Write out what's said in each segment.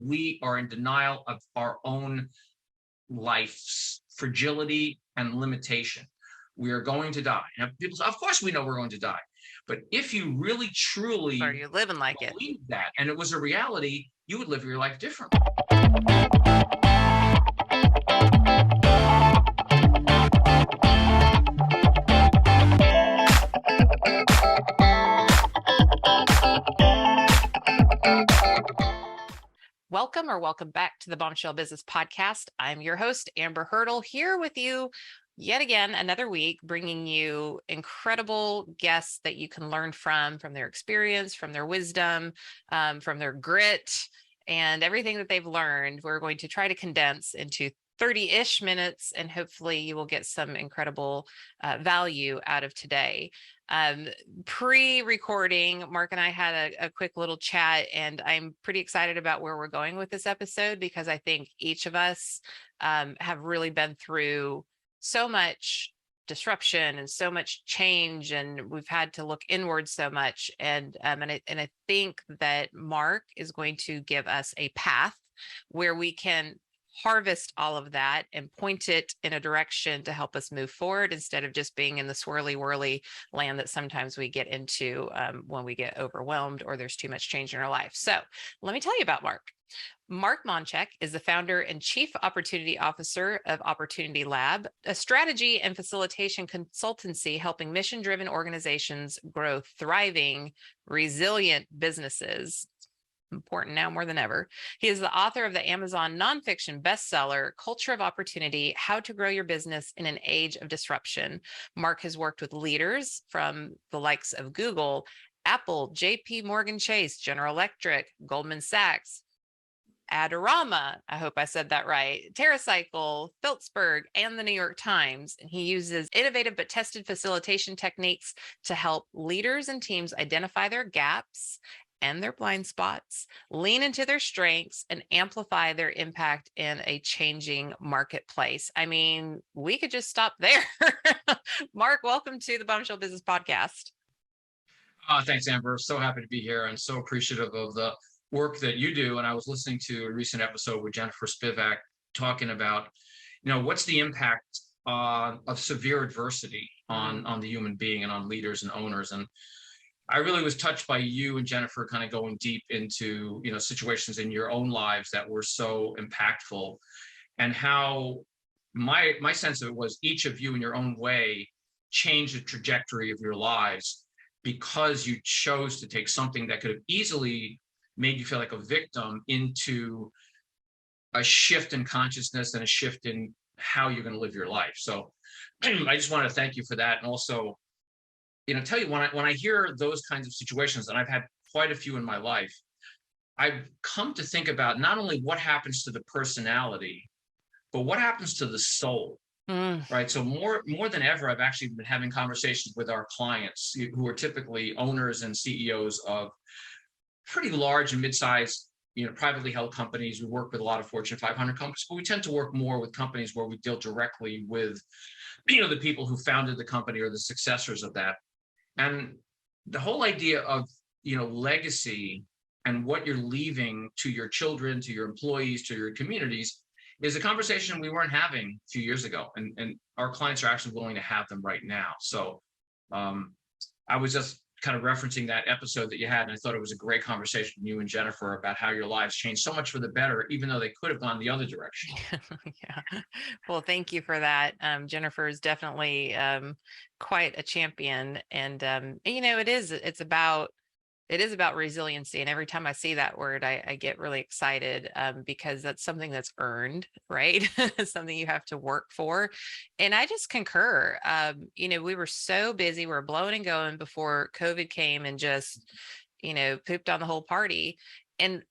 we are in denial of our own life's fragility and limitation. We are going to die. Now, people say, of course we know we're going to die. But if you really truly Are you living like it? believe that, and it was a reality, you would live your life differently. Welcome back to the Bombshell Business Podcast. I'm your host, Amber Hurdle, here with you yet again another week, bringing you incredible guests that you can learn from their experience, from their wisdom, from their grit, and everything that they've learned. We're going to try to condense into 30-ish minutes, and hopefully you will get some incredible value out of today. Pre-recording, Mark and I had a quick little chat, and I'm pretty excited about where we're going with this episode, because I think each of us have really been through so much disruption and so much change, and we've had to look inward so much. And I think that Mark is going to give us a path where we can harvest all of that and point it in a direction to help us move forward, instead of just being in the swirly whirly land that sometimes we get into when we get overwhelmed or there's too much change in our life. So let me tell you about Mark. Mark Moncheck is the founder and chief opportunity officer of Opportunity Lab, a strategy and facilitation consultancy helping mission-driven organizations grow thriving, resilient businesses. Important now more than ever. He is the author of the Amazon nonfiction bestseller, Culture of Opportunity: How to Grow Your Business in an Age of Disruption. Mark has worked with leaders from the likes of Google, Apple, JP Morgan Chase, General Electric, Goldman Sachs, Adorama, I hope I said that right, TerraCycle, Philipsburg, and the New York Times. And he uses innovative but tested facilitation techniques to help leaders and teams identify their gaps and their blind spots, lean into their strengths, and amplify their impact in a changing marketplace. I mean, we could just stop there. Mark, welcome to the Bombshell Business Podcast. Thanks, Amber. So happy to be here and so appreciative of the work that you do. And I was listening to a recent episode with Jennifer Spivak talking about, what's the impact of severe adversity on the human being and on leaders and owners. And I really was touched by you and Jennifer kind of going deep into, situations in your own lives that were so impactful, and how my sense of it was each of you in your own way changed the trajectory of your lives because you chose to take something that could have easily made you feel like a victim into a shift in consciousness and a shift in how you're going to live your life. So I just want to thank you for that. And also, tell you, when I hear those kinds of situations, and I've had quite a few in my life, I've come to think about not only what happens to the personality, but what happens to the soul, right? So more than ever, I've actually been having conversations with our clients who are typically owners and CEOs of pretty large and mid-sized, privately held companies. We work with a lot of Fortune 500 companies, but we tend to work more with companies where we deal directly with, the people who founded the company or the successors of that. And the whole idea of, legacy and what you're leaving to your children, to your employees, to your communities is a conversation we weren't having a few years ago. And our clients are actually willing to have them right now. So I was just kind of referencing that episode that you had, and I thought it was a great conversation with you and Jennifer about how your lives changed so much for the better, even though they could have gone the other direction. Yeah. Well, thank you for that. Jennifer is definitely quite a champion, and it is about resiliency. And every time I see that word, I get really excited because that's something that's earned, right? Something you have to work for. And I just concur. We were so busy, we were blowing and going before COVID came and just, pooped on the whole party. And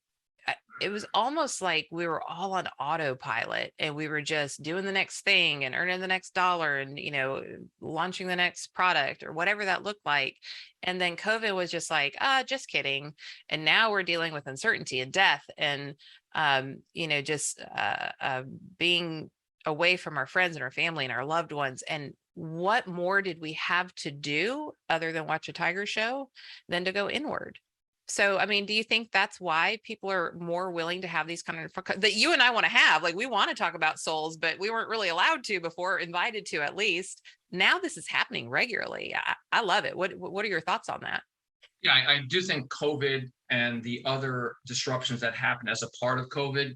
it was almost like we were all on autopilot, and we were just doing the next thing and earning the next dollar and, launching the next product or whatever that looked like. And then COVID was just like, just kidding. And now we're dealing with uncertainty and death and, being away from our friends and our family and our loved ones. And what more did we have to do other than watch a tiger show than to go inward? So, I mean, do you think that's why people are more willing to have these kind of that you and I want to have? Like, we want to talk about souls, but we weren't really allowed to before, invited to at least. Now this is happening regularly. I love it. What are your thoughts on that? Yeah, I do think COVID and the other disruptions that happened as a part of COVID.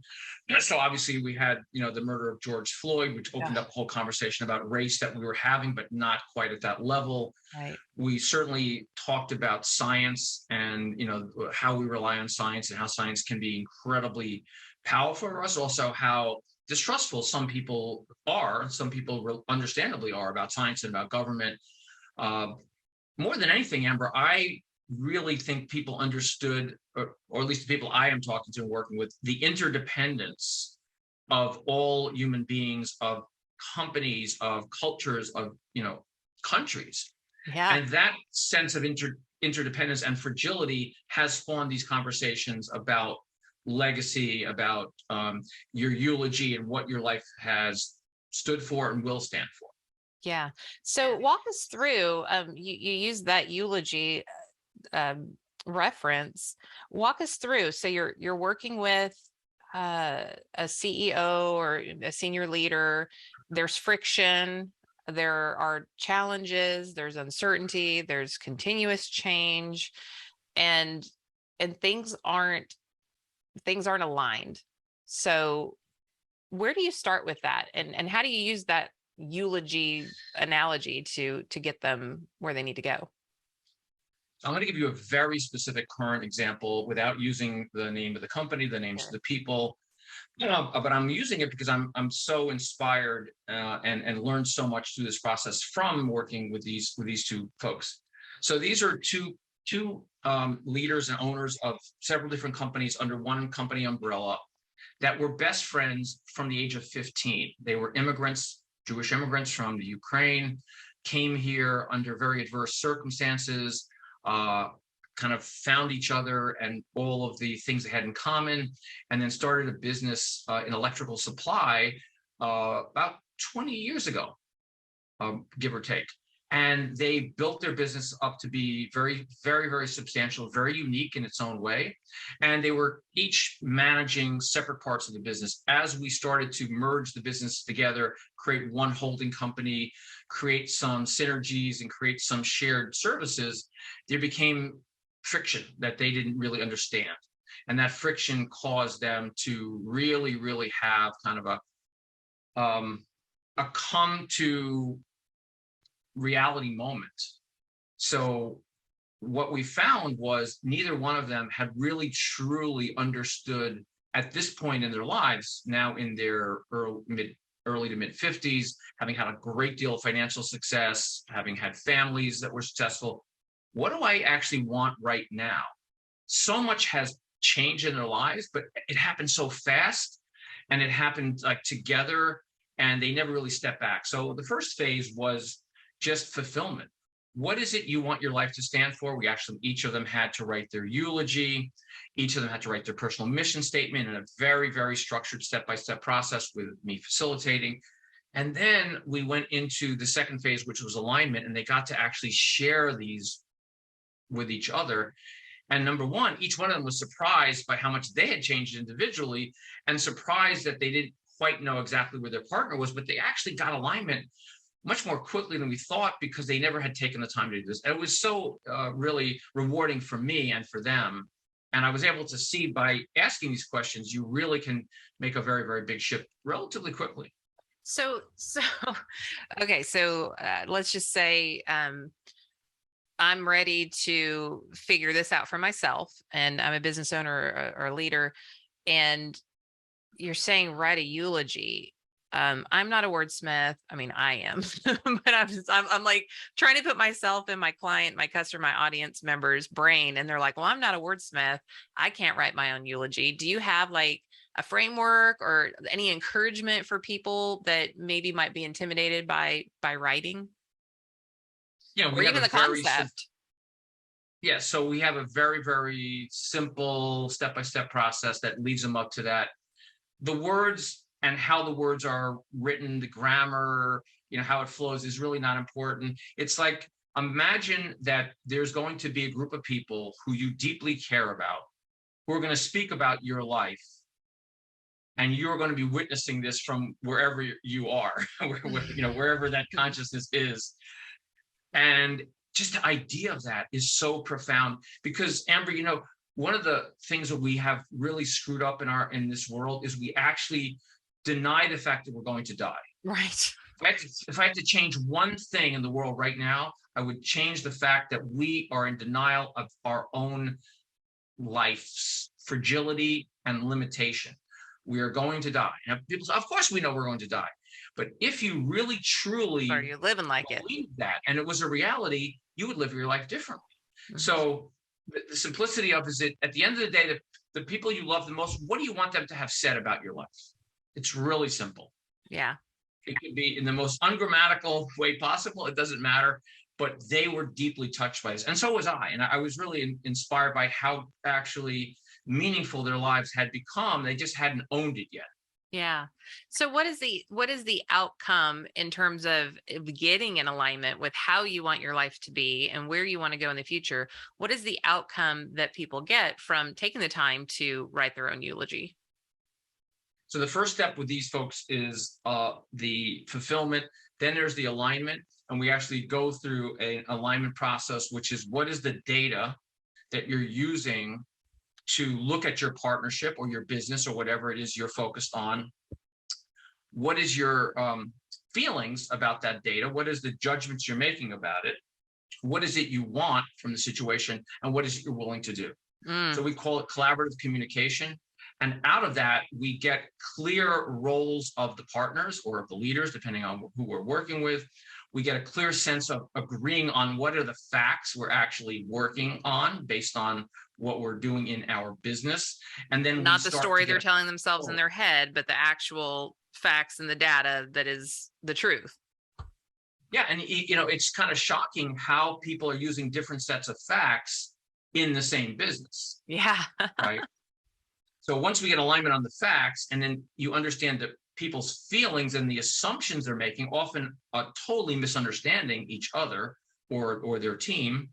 So obviously we had, the murder of George Floyd, which opened up a whole conversation about race that we were having, but not quite at that level. Right. We certainly talked about science and, how we rely on science and how science can be incredibly powerful for us. Also how distrustful some people are. Some people understandably are about science and about government. More than anything, Amber, I really think people understood, or at least the people I am talking to and working with, the interdependence of all human beings, of companies, of cultures, of countries. Yeah. And that sense of interdependence and fragility has spawned these conversations about legacy, about your eulogy and what your life has stood for and will stand for. Yeah. So walk us through, you use that eulogy reference. Walk us through. So you're working with a CEO or a senior leader. There's friction. There are challenges. There's uncertainty. There's continuous change, and things aren't aligned. So where do you start with that, and how do you use that eulogy analogy to get them where they need to go? I'm going to give you a very specific current example without using the name of the company, the names of the people, but I'm using it because I'm so inspired and learned so much through this process from working with these two folks. So these are two leaders and owners of several different companies under one company umbrella that were best friends from the age of 15. They were immigrants, Jewish immigrants from the Ukraine, came here under very adverse circumstances, kind of found each other and all of the things they had in common, and then started a business in electrical supply about 20 years ago, give or take. And they built their business up to be very, very, very substantial, very unique in its own way. And they were each managing separate parts of the business. As we started to merge the business together, create one holding company, create some synergies, and create some shared services, there became friction that they didn't really understand. And that friction caused them to really, really have kind of a come to reality moment. So what we found was neither one of them had really truly understood at this point in their lives, now in their early to mid 50s, having had a great deal of financial success, having had families that were successful. What do I actually want right now? So much has changed in their lives, but it happened so fast, and it happened like together, and they never really stepped back. So the first phase was just fulfillment. What is it you want your life to stand for? Each of them had to write their eulogy. Each of them had to write their personal mission statement in a very, very structured step-by-step process with me facilitating. And then we went into the second phase, which was alignment, and they got to actually share these with each other. And number one, each one of them was surprised by how much they had changed individually, and surprised that they didn't quite know exactly where their partner was, but they actually got alignment much more quickly than we thought because they never had taken the time to do this. And it was so really rewarding for me and for them. And I was able to see by asking these questions, you really can make a very, very big shift relatively quickly. So okay. So let's just say I'm ready to figure this out for myself, and I'm a business owner or a leader, and you're saying write a eulogy. I'm not a wordsmith. I mean, I am, but I'm like trying to put myself in my client, my customer, my audience members' brain. And they're like, well, I'm not a wordsmith. I can't write my own eulogy. Do you have like a framework or any encouragement for people that maybe might be intimidated by writing? Yeah, or even the concept. Yeah, so we have a very, very simple step-by-step process that leads them up to that. The words and how the words are written, the grammar, how it flows is really not important. It's like Imagine that there's going to be a group of people who you deeply care about, who are going to speak about your life, and you're going to be witnessing this from wherever you are, wherever that consciousness is. And just the idea of that is so profound, because Amber, one of the things that we have really screwed up in this world is we actually deny the fact that we're going to die. Right. If I had to change one thing in the world right now, I would change the fact that we are in denial of our own life's fragility and limitation. We are going to die. Now, people say, of course we know we're going to die. But if you really, truly Are you living like believe that, and it was a reality, you would live your life differently. Mm-hmm. So the simplicity of is it, at the end of the day, the people you love the most, what do you want them to have said about your life? It's really simple. Yeah. It could be in the most ungrammatical way possible. It doesn't matter. But they were deeply touched by this. And so was I. And I was really inspired by how actually meaningful their lives had become. They just hadn't owned it yet. Yeah. So what is the outcome in terms of getting in alignment with how you want your life to be and where you want to go in the future? What is the outcome that people get from taking the time to write their own eulogy? So the first step with these folks is the fulfillment. Then there's the alignment. And we actually go through an alignment process, which is what is the data that you're using to look at your partnership or your business or whatever it is you're focused on. What is your feelings about that data? What is the judgments you're making about it? What is it you want from the situation? And what is it you're willing to do? So we call it collaborative communication. And out of that, we get clear roles of the partners or of the leaders, depending on who we're working with. We get a clear sense of agreeing on what are the facts we're actually working on based on what we're doing in our business. And then not the story they're telling themselves in their head, but the actual facts and the data that is the truth. Yeah. And, it's kind of shocking how people are using different sets of facts in the same business. Yeah. Right. So once we get alignment on the facts, and then you understand that people's feelings and the assumptions they're making, often totally misunderstanding each other or their team,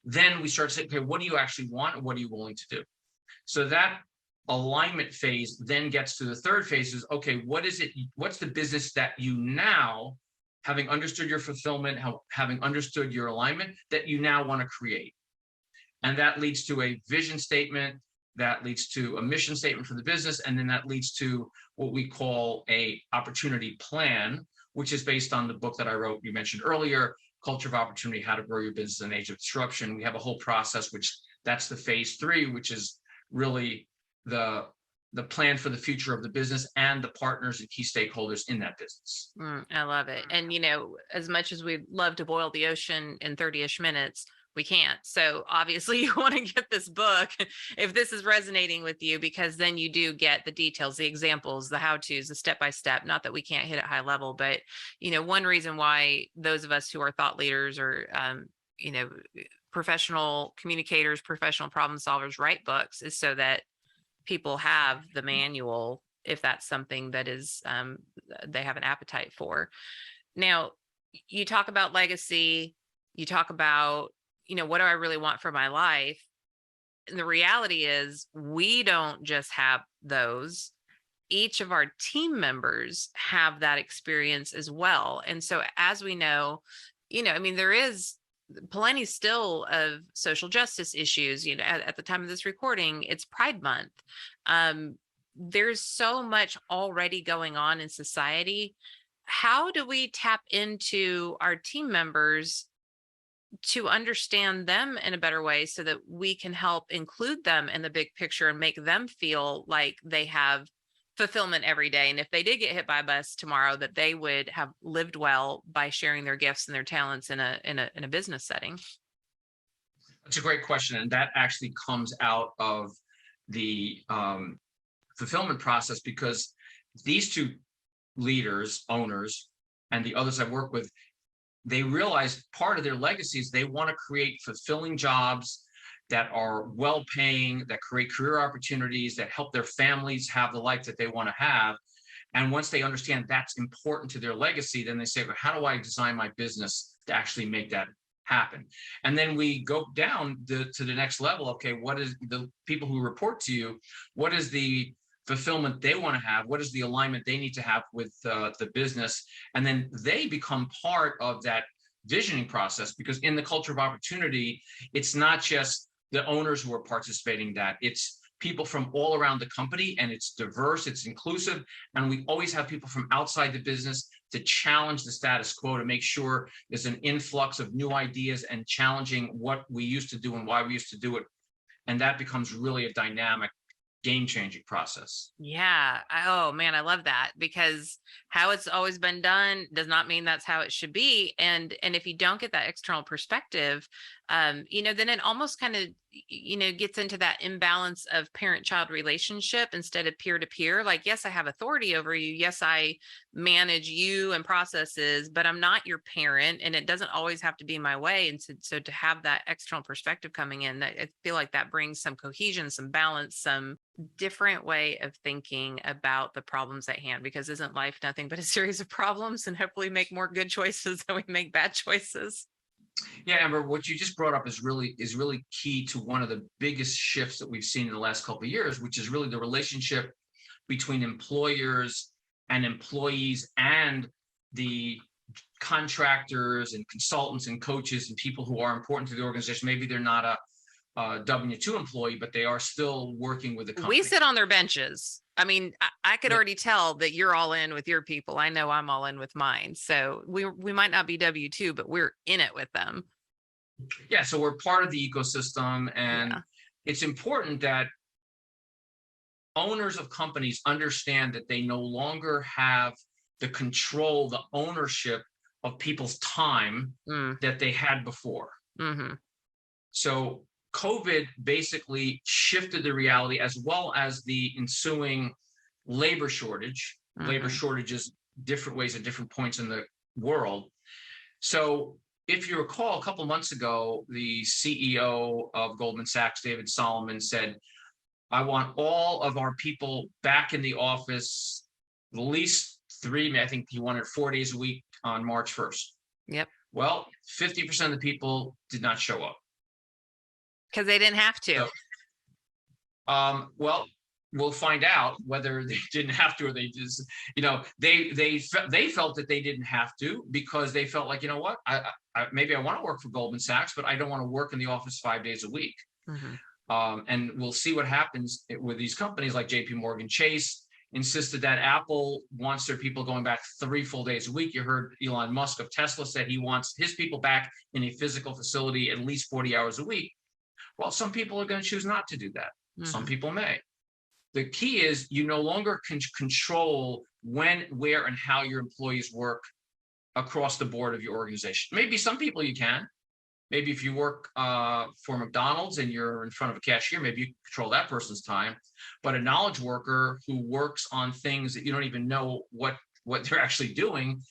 then we start saying, okay, what do you actually want and what are you willing to do? So that alignment phase then gets to the third phase is, okay, what's the business that you now, having understood your fulfillment, having understood your alignment, that you now want to create? And that leads to a vision statement, that leads to a mission statement for the business, and then that leads to what we call a opportunity plan, which is based on the book that I wrote, you mentioned earlier, Culture of Opportunity, How to Grow Your Business in an Age of Disruption. We have a whole process, that's the phase 3, which is really the plan for the future of the business and the partners and key stakeholders in that business. I love it. And, as much as we'd love to boil the ocean in 30-ish minutes, we can't. So obviously you want to get this book if this is resonating with you, because then you do get the details, the examples, the how-tos, the step-by-step. Not that we can't hit at high level, but, one reason why those of us who are thought leaders or, professional communicators, professional problem solvers write books is so that people have the manual if that's something that is they have an appetite for. Now, you talk about legacy, you talk about what do I really want for my life? And the reality is we don't just have those. Each of our team members have that experience as well. And so as we know, there is plenty still of social justice issues. At the time of this recording, it's Pride Month. There's so much already going on in society. How do we tap into our team members to understand them in a better way so that we can help include them in the big picture and make them feel like they have fulfillment every day? And if they did get hit by a bus tomorrow, that they would have lived well by sharing their gifts and their talents in a business setting. That's a great question. And that actually comes out of the fulfillment process, because these two leaders, owners, and the others I work with, they realize part of their legacies, they want to create fulfilling jobs that are well-paying, that create career opportunities, that help their families have the life that they want to have. And once they understand that's important to their legacy, then they say, well, how do I design my business to actually make that happen. And then we go down to the next level. Okay, what is the people who report to you? What is the fulfillment they want to have? What is the alignment they need to have with the business? And then they become part of that visioning process, because in the culture of opportunity, it's not just the owners who are participating in that, it's people from all around the company, and it's diverse, it's inclusive, and we always have people from outside the business to challenge the status quo, to make sure there's an influx of new ideas and challenging what we used to do and why we used to do it. And that becomes really a dynamic, game-changing process. Yeah. Oh man, I love that, because how it's always been done does not mean that's how it should be. And if you don't get that external perspective, then it almost kind of, gets into that imbalance of parent-child relationship instead of peer-to-peer. Like, yes, I have authority over you. Yes, I manage you and processes, but I'm not your parent, and it doesn't always have to be my way. And so to have that external perspective coming in, I feel like that brings some cohesion, some balance, some different way of thinking about the problems at hand, because isn't life nothing but a series of problems, and hopefully make more good choices than we make bad choices. Yeah, Amber, what you just brought up is really key to one of the biggest shifts that we've seen in the last couple of years, which is really the relationship between employers and employees, and the contractors and consultants and coaches and people who are important to the organization. Maybe they're not a W-2 employee, but they are still working with the company. We sit on their benches. I mean, I could already tell that you're all in with your people. I know I'm all in with mine. So we might not be W-2, but we're in it with them. Yeah, so we're part of the ecosystem, and it's important that owners of companies understand that they no longer have the control, the ownership of people's time that they had before. Mm-hmm. So COVID basically shifted the reality, as well as the ensuing labor shortage. Labor shortages, different ways at different points in the world. So if you recall, a couple of months ago, the CEO of Goldman Sachs, David Solomon, said, I want all of our people back in the office, at least I think he wanted 4 days a week on March 1st. Yep. Well, 50% of the people did not show up. Because they didn't have to. So, well, we'll find out whether they didn't have to, or they just, they felt that they didn't have to, because they felt like, what, maybe I want to work for Goldman Sachs, but I don't want to work in the office 5 days a week. And we'll see what happens with these companies like JP Morgan Chase insisted that Apple wants their people going back 3 full days a week. You heard Elon Musk of Tesla said he wants his people back in a physical facility at least 40 hours a week. Well, some people are going to choose not to do that. Some people may. The key is you no longer can control when, where, and how your employees work across the board of your organization. Maybe some people you can. Maybe if you work for McDonald's and you're in front of a cashier, maybe you can control that person's time. But a knowledge worker who works on things that you don't even know what they're actually doing,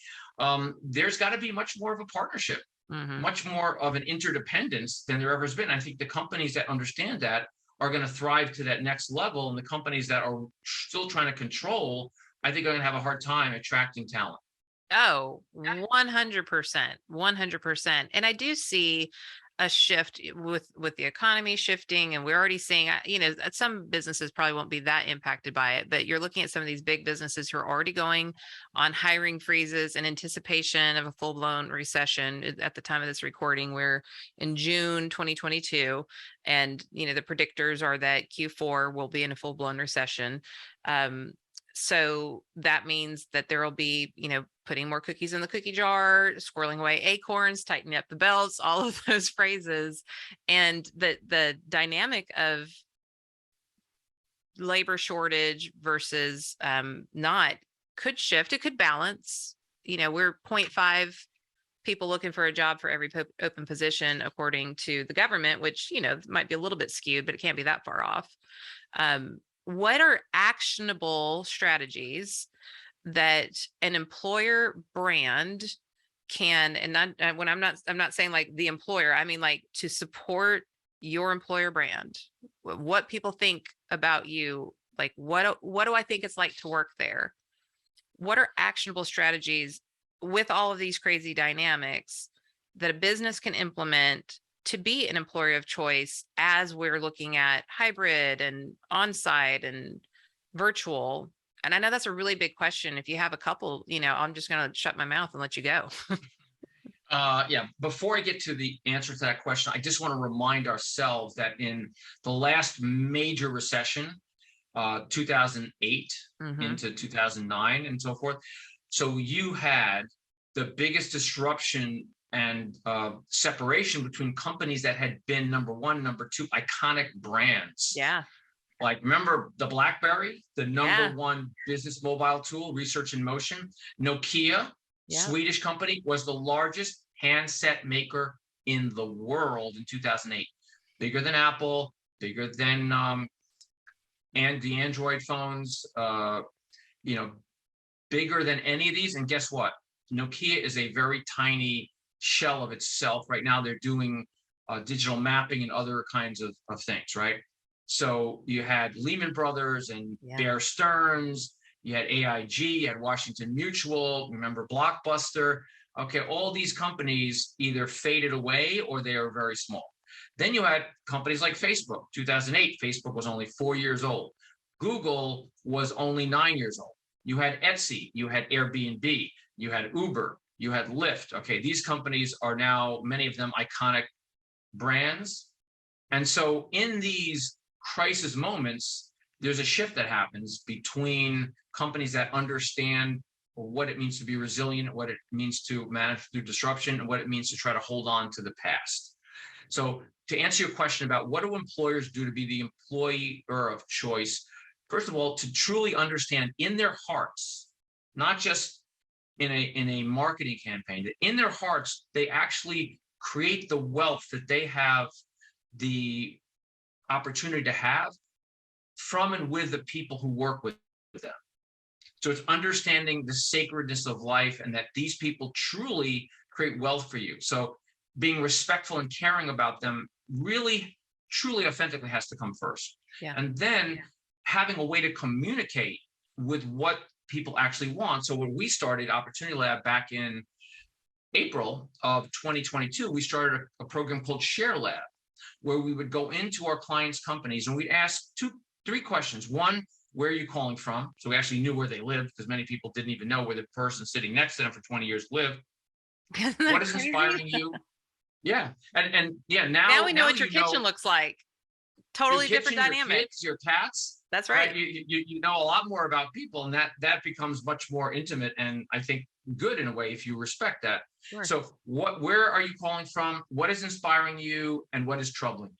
there's got to be much more of a partnership. Much more of an interdependence than there ever has been. I think the companies that understand that are going to thrive to that next level, and the companies that are still trying to control, I think, are going to have a hard time attracting talent. Oh, 100%, 100%. And I do see a shift with the economy shifting, and we're already seeing, some businesses probably won't be that impacted by it, but you're looking at some of these big businesses who are already going on hiring freezes in anticipation of a full-blown recession. At the time of this recording, we're in June 2022, and the predictors are that Q4 will be in a full-blown recession. So that means that there will be, putting more cookies in the cookie jar, squirreling away acorns, tightening up the belts, all of those phrases. And the dynamic of labor shortage versus not could shift. It could balance. We're 0.5 people looking for a job for every open position, according to the government, which, might be a little bit skewed, but it can't be that far off. What are actionable strategies that an employer brand can, and when I'm not saying like the employer, I mean like to support your employer brand, what people think about you, like what do I think it's like to work there? What are actionable strategies with all of these crazy dynamics that a business can implement to be an employer of choice as we're looking at hybrid and on-site and virtual? And I know that's a really big question. If you have a couple, I'm just going to shut my mouth and let you go. Yeah, before I get to the answer to that question, I just want to remind ourselves that in the last major recession, 2008 into 2009 and so forth, so you had the biggest disruption and separation between companies that had been number one, number two, iconic brands. Yeah. Like, remember the BlackBerry, the number one business mobile tool, research in motion. Nokia, Swedish company, was the largest handset maker in the world in 2008. Bigger than Apple, bigger than and the Android phones, bigger than any of these. And guess what? Nokia is a very tiny shell of itself. Right now, they're doing digital mapping and other kinds of things, right? So you had Lehman Brothers and Bear Stearns, you had AIG, you had Washington Mutual, remember Blockbuster. Okay, all these companies either faded away or they are very small. Then you had companies like Facebook. 2008, Facebook was only 4 years old. Google was only 9 years old. You had Etsy, you had Airbnb, you had Uber, you had Lyft. Okay, these companies are now, many of them, iconic brands. And so in these crisis moments, there's a shift that happens between companies that understand what it means to be resilient, what it means to manage through disruption, and what it means to try to hold on to the past. So to answer your question about what do employers do to be the employer of choice, first of all, to truly understand in their hearts, not just in a marketing campaign, that in their hearts, they actually create the wealth that they have the opportunity to have from and with the people who work with them. So it's understanding the sacredness of life and that these people truly create wealth for you. So being respectful and caring about them really, truly, authentically has to come first. Yeah. And then having a way to communicate with what people actually want. So when we started Opportunity Lab back in April of 2022, we started a program called Share Lab, where we would go into our clients' companies and we'd ask 3 questions. One, where are you calling from? So we actually knew where they lived, because many people didn't even know where the person sitting next to them for 20 years lived. What is inspiring you? Yeah. And now we know what your kitchen looks like. Totally your different kitchen, dynamic. Your kids, your cats. That's right. You know a lot more about people, and that becomes much more intimate, and I think good in a way if you respect that. Sure. So where are you calling from? What is inspiring you, and what is troubling you?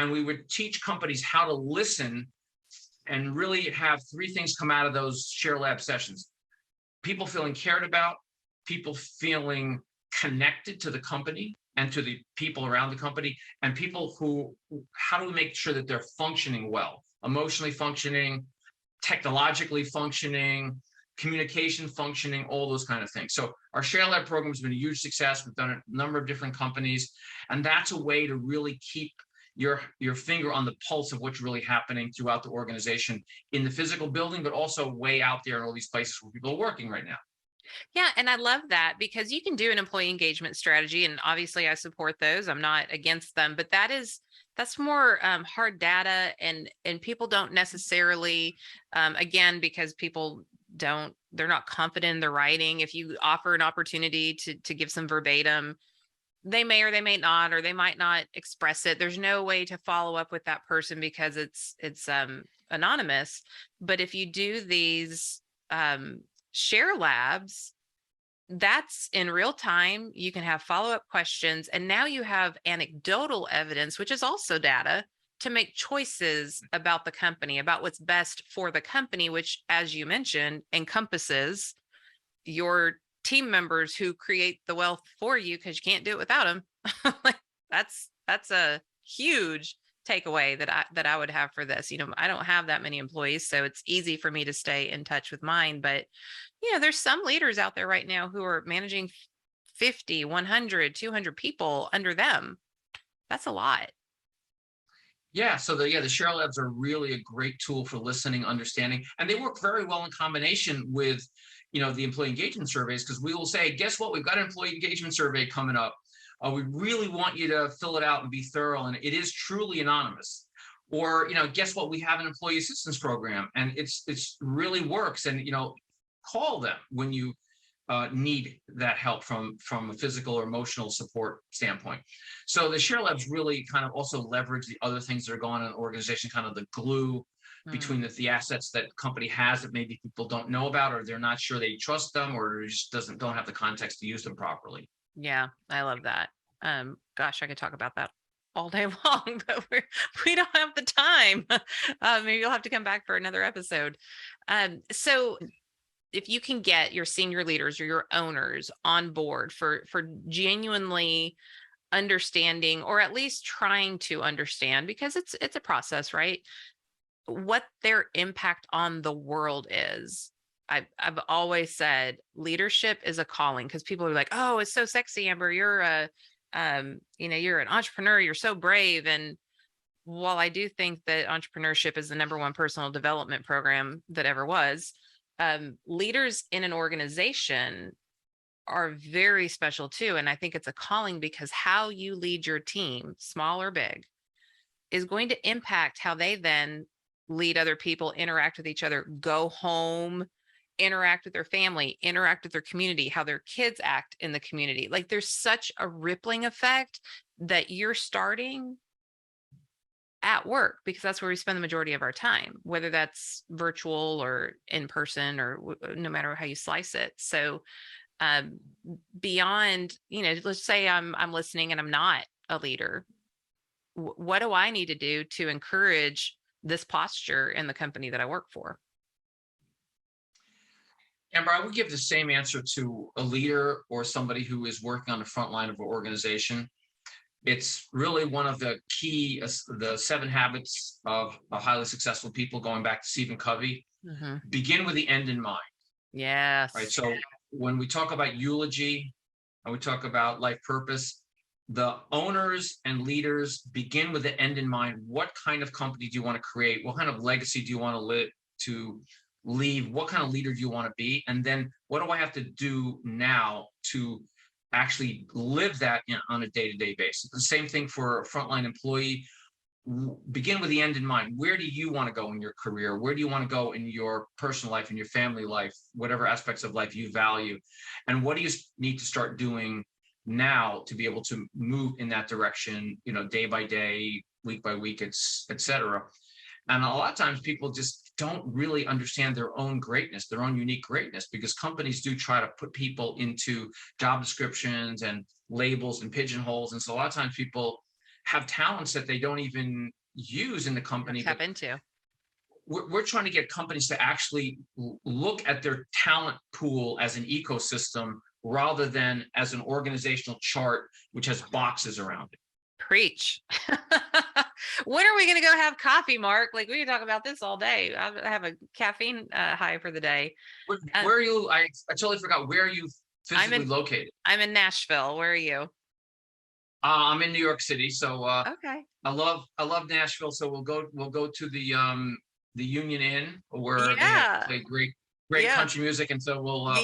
And we would teach companies how to listen and really have 3 things come out of those Share Lab sessions. People feeling cared about, people feeling connected to the company and to the people around the company, and people who, how do we make sure that they're functioning well, emotionally functioning, technologically functioning, communication functioning, all those kind of things. So our Share Lab program has been a huge success. We've done a number of different companies, and that's a way to really keep your finger on the pulse of what's really happening throughout the organization in the physical building, but also way out there in all these places where people are working right now. Yeah. And I love that, because you can do an employee engagement strategy, and obviously I support those. I'm not against them, but that's more hard data, and people don't necessarily, again, because people they're not confident in the writing. If you offer an opportunity to give some verbatim, they may or they may not, or they might not express it. There's no way to follow up with that person because it's anonymous. But if you do these Share Labs, that's in real time. You can have follow-up questions, and now you have anecdotal evidence, which is also data, to make choices about the company, about what's best for the company, which, as you mentioned, encompasses your team members who create the wealth for you, because you can't do it without them. Like, that's a huge takeaway that I would have for this. I don't have that many employees, so it's easy for me to stay in touch with mine. But there's some leaders out there right now who are managing 50, 100, 200 people under them. That's a lot. Yeah. So the Share Labs are really a great tool for listening, understanding, and they work very well in combination with the employee engagement surveys, because we will say, guess what? We've got an employee engagement survey coming up. We really want you to fill it out and be thorough. And it is truly anonymous. Or, guess what? We have an employee assistance program, and it's really works. And, call them when you need that help from a physical or emotional support standpoint. So the Share Labs really kind of also leverage the other things that are going on in the organization, kind of the glue between the assets that company has that maybe people don't know about, or they're not sure they trust them, or just don't have the context to use them properly. Yeah, I love that. Gosh, I could talk about that all day long, but we don't have the time. Maybe you'll have to come back for another episode. So if you can get your senior leaders or your owners on board for genuinely understanding, or at least trying to understand, because it's a process, right? What their impact on the world is. I've always said leadership is a calling, because people are like, oh, it's so sexy, Amber, you're you're an entrepreneur, you're so brave. And while I do think that entrepreneurship is the number one personal development program that ever was, leaders in an organization are very special too. And I think it's a calling, because how you lead your team, small or big, is going to impact how they then lead other people, interact with each other, go home, interact with their family, interact with their community, how their kids act in the community. Like, there's such a rippling effect that you're starting at work, because that's where we spend the majority of our time, whether that's virtual or in person, or no matter how you slice it. So beyond, let's say I'm listening and I'm not a leader. What do I need to do to encourage this posture in the company that I work for? Amber, I would give the same answer to a leader or somebody who is working on the front line of an organization. It's really one of the key, the 7 habits of highly successful people, going back to Stephen Covey. Begin with the end in mind. Yes. Right. So when we talk about eulogy and we talk about life purpose, the owners and leaders begin with the end in mind. What kind of company do you want to create? What kind of legacy do you want to leave? What kind of leader do you want to be? And then what do I have to do now to actually live that on a day-to-day basis? The same thing for a frontline employee. Begin with the end in mind. Where do you want to go in your career? Where do you want to go in your personal life, in your family life, whatever aspects of life you value? And what do you need to start doing now to be able to move in that direction, day by day, week by week, et cetera. And a lot of times people just don't really understand their own greatness, their own unique greatness, because companies do try to put people into job descriptions and labels and pigeonholes. And so a lot of times people have talents that they don't even use in the company. Tap into. We're trying to get companies to actually look at their talent pool as an ecosystem, rather than as an organizational chart, which has boxes around it. Preach. When are we going to go have coffee, Mark? Like, we can talk about this all day. I have a caffeine high for the day. Where are you? I totally forgot. Where are you physically located? I'm in Nashville. Where are you? I'm in New York City. So okay. I love Nashville. So we'll go to the Union Inn, where they play great country music, and so we'll have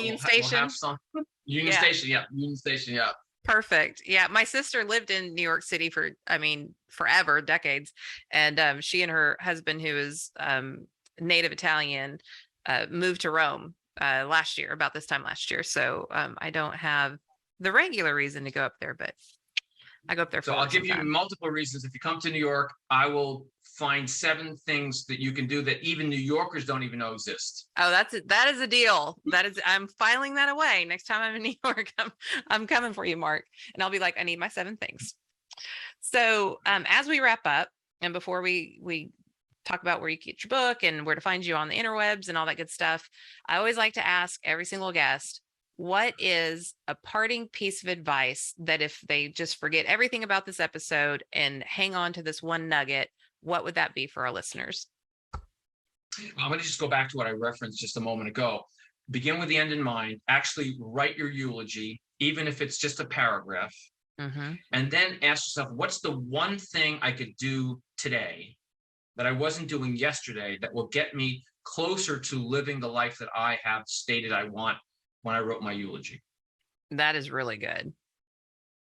some Union Station. Yeah, Union Station. Yeah. Perfect. Yeah. My sister lived in New York City for, forever, decades. And she and her husband, who is native Italian, moved to Rome last year, about this time last year. So I don't have the regular reason to go up there, but I go up there. So I'll give you multiple reasons. If you come to New York, I will find 7 things that you can do that even New Yorkers don't even know exist. Oh, that is a deal. I'm filing that away. Next time I'm in New York, I'm coming for you, Mark. And I'll be like, I need my 7 things. So as we wrap up, and before we talk about where you get your book and where to find you on the interwebs and all that good stuff, I always like to ask every single guest, what is a parting piece of advice that if they just forget everything about this episode and hang on to this one nugget, what would that be for our listeners? I'm going to just go back to what I referenced just a moment ago. Begin with the end in mind. Actually write your eulogy, even if it's just a paragraph. And then ask yourself, what's the one thing I could do today that I wasn't doing yesterday that will get me closer to living the life that I have stated I want when I wrote my eulogy? That is really good.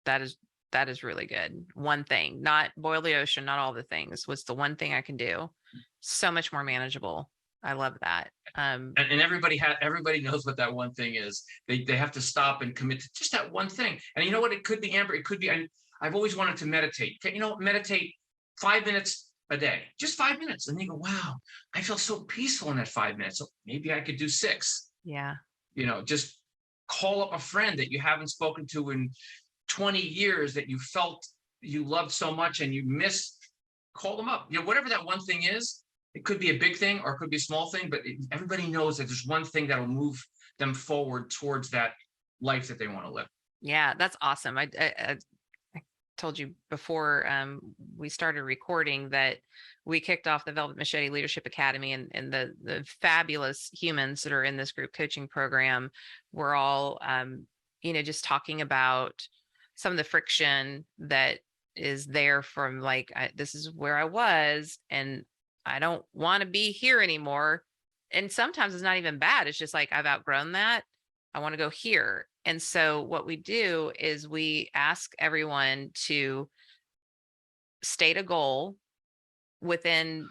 That is That is really good. One thing, not boil the ocean, not all the things. What's the one thing I can do? So much more manageable. I love that. And everybody knows what that one thing is. They have to stop and commit to just that one thing. And you know what? It could be, Amber. It could be. I've always wanted to meditate. Meditate 5 minutes a day, just 5 minutes, and you go, wow, I feel so peaceful in that 5 minutes. So maybe I could do 6. Yeah. Just call up a friend that you haven't spoken to in 20 years that you felt you loved so much and you miss. Call them up. Whatever that one thing is. It could be a big thing or it could be a small thing, but everybody knows that there's one thing that will move them forward towards that life that they want to live. Yeah, that's awesome. I told you before we started recording that we kicked off the Velvet Machete Leadership Academy, and the fabulous humans that are in this group coaching program, we're all, just talking about some of the friction that is there from this is where I was, and I don't want to be here anymore. And sometimes it's not even bad. It's just I've outgrown that. I want to go here. And so what we do is we ask everyone to state a goal within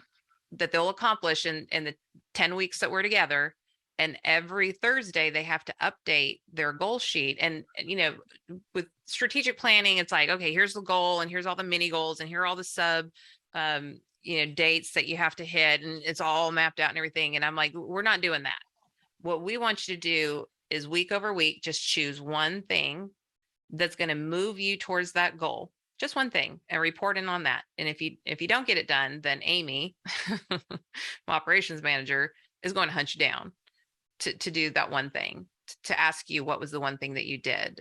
that they'll accomplish in the 10 weeks that we're together. And every Thursday they have to update their goal sheet. And with strategic planning, it's okay, here's the goal and here's all the mini goals and here are all the sub dates that you have to hit, and it's all mapped out and everything. And I'm we're not doing that. What we want you to do is week over week, just choose one thing that's going to move you towards that goal, just one thing, and report in on that. And if you don't get it done, then Amy, my operations manager, is going to hunt you down to do that one thing, to ask you what was the one thing that you did,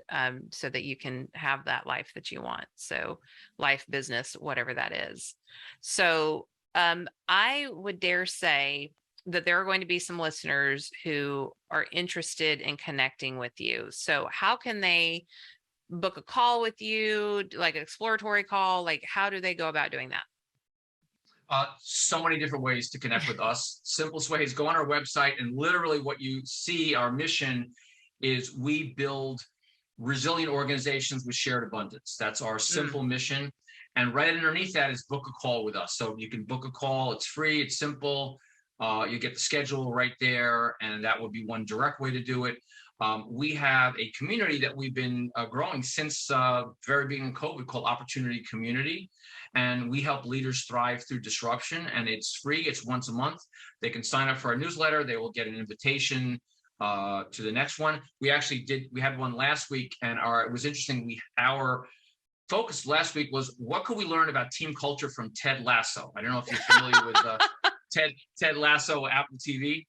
so that you can have that life that you want. So life, business, whatever that is. So I would dare say that there are going to be some listeners who are interested in connecting with you. So how can they book a call with you, like an exploratory call? How do they go about doing that? So many different ways to connect with us. Simplest way is go on our website, and literally what you see, our mission is we build resilient organizations with shared abundance. That's our simple mission. And right underneath that is book a call with us. So you can book a call. It's free. It's simple. You get the schedule right there, and that would be one direct way to do it. We have a community that we've been growing since very beginning of COVID called Opportunity Community. And we help leaders thrive through disruption, and it's free. It's once a month. They can sign up for our newsletter. They will get an invitation to the next one. We had one last week, and it was interesting. Our focus last week was, what could we learn about team culture from Ted Lasso? I don't know if you're familiar with Ted Lasso, Apple TV.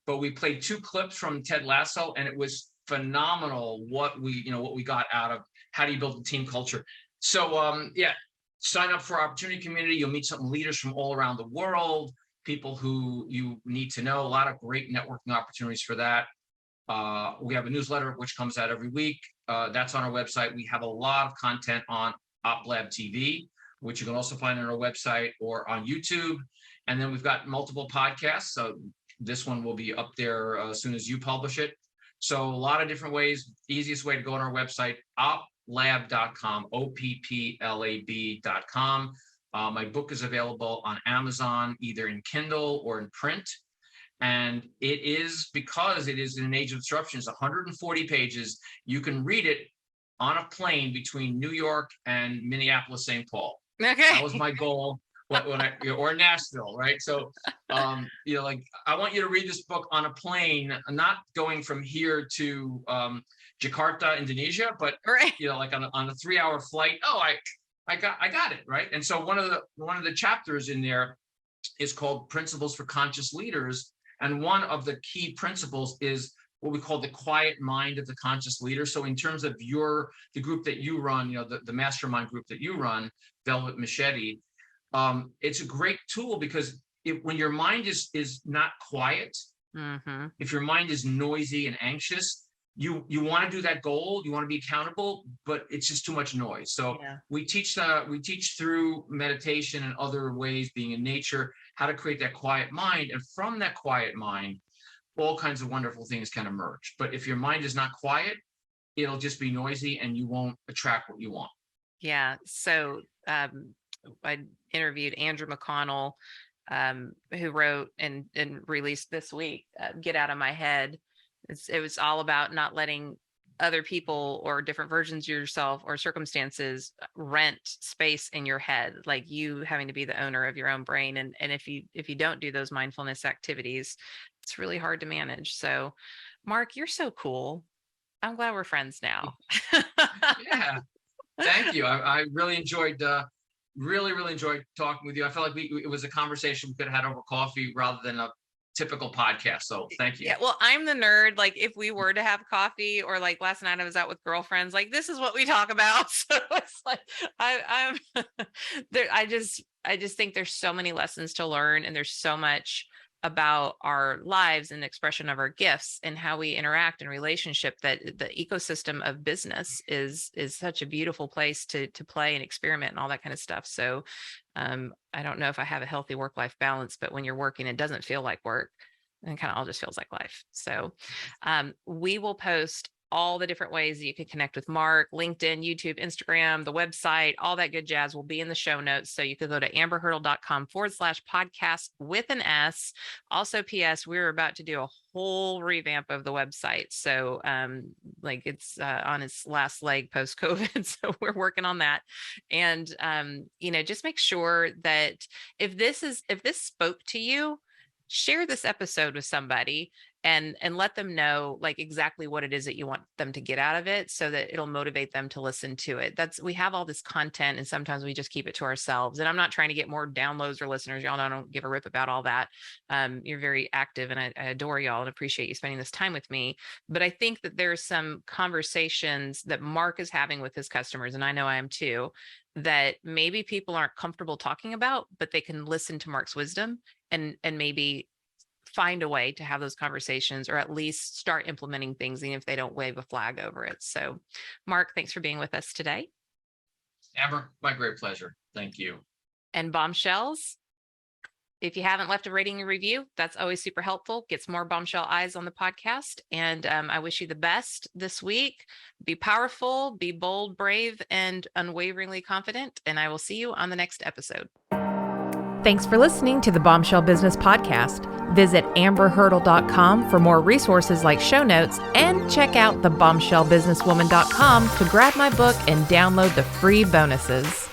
But we played 2 clips from Ted Lasso, and it was phenomenal what we got out of how do you build a team culture. So sign up for our Opportunity Community. You'll meet some leaders from all around the world, people who you need to know. A lot of great networking opportunities for that. We have a newsletter which comes out every week. That's on our website. We have a lot of content on OpLab TV, which you can also find on our website or on YouTube. And then we've got multiple podcasts. So this one will be up there as soon as you publish it. So a lot of different ways. Easiest way to go on our website, oplab.com, OPPLAB.com. My book is available on Amazon, either in Kindle or in print. And it is, because it is in an age of disruption, it's 140 pages. You can read it on a plane between New York and Minneapolis, St. Paul. Okay. That was my goal. Or Nashville, right? So, I want you to read this book on a plane, not going from here to Jakarta, Indonesia, but right. On a 3-hour flight. Oh, I got it, right? And so one of the chapters in there is called Principles for Conscious Leaders, and one of the key principles is what we call the quiet mind of the conscious leader. So in terms of the group that you run, the mastermind group that you run, Velvet Machete. It's a great tool because when your mind is not quiet, if your mind is noisy and anxious, you want to do that goal, you want to be accountable, but it's just too much noise. So we teach through meditation and other ways, being in nature, how to create that quiet mind. And from that quiet mind, all kinds of wonderful things can emerge. But if your mind is not quiet, it'll just be noisy and you won't attract what you want. Yeah. So I interviewed Andrew McConnell, who wrote and released this week, Get Out of My Head. It was all about not letting other people or different versions of yourself or circumstances rent space in your head, like you having to be the owner of your own brain. And if you don't do those mindfulness activities, it's really hard to manage. So Mark, you're so cool. I'm glad we're friends now. Yeah. Thank you. I really enjoyed really enjoyed talking with you. I felt like it was a conversation we could have had over coffee rather than a typical podcast. So thank you. Yeah, well, I'm the nerd. Like if we were to have coffee, or like last night I was out with girlfriends, like this is what we talk about. So it's like I'm there. I just think there's so many lessons to learn, and there's so much about our lives and the expression of our gifts and how we interact in relationship, that the ecosystem of business is such a beautiful place to play and experiment and all that kind of stuff. So I don't know if I have a healthy work-life balance, but when you're working, it doesn't feel like work, and it kind of all just feels like life. So we will post all the different ways that you can connect with Mark: LinkedIn, YouTube, Instagram, the website, all that good jazz will be in the show notes. So you can go to amberhurdle.com/podcast with an S. Also, PS, we're about to do a whole revamp of the website. So like it's on its last leg post-COVID. So we're working on that. And, just make sure that if this spoke to you, share this episode with somebody and let them know like exactly what it is that you want them to get out of it, so that it'll motivate them to listen to it. We have all this content and sometimes we just keep it to ourselves. And I'm not trying to get more downloads or listeners. Y'all know I don't give a rip about all that. You're very active, and I adore y'all and appreciate you spending this time with me. But I think that there's some conversations that Mark is having with his customers, and I know I am too, that maybe people aren't comfortable talking about, but they can listen to Mark's wisdom and maybe find a way to have those conversations, or at least start implementing things, even if they don't wave a flag over it. So Mark, thanks for being with us today. Amber, my great pleasure. Thank you. And Bombshells, if you haven't left a rating and review, that's always super helpful. Gets more Bombshell eyes on the podcast. And I wish you the best this week. Be powerful, be bold, brave, and unwaveringly confident. And I will see you on the next episode. Thanks for listening to the Bombshell Business Podcast. Visit amberhurdle.com for more resources like show notes, and check out thebombshellbusinesswoman.com to grab my book and download the free bonuses.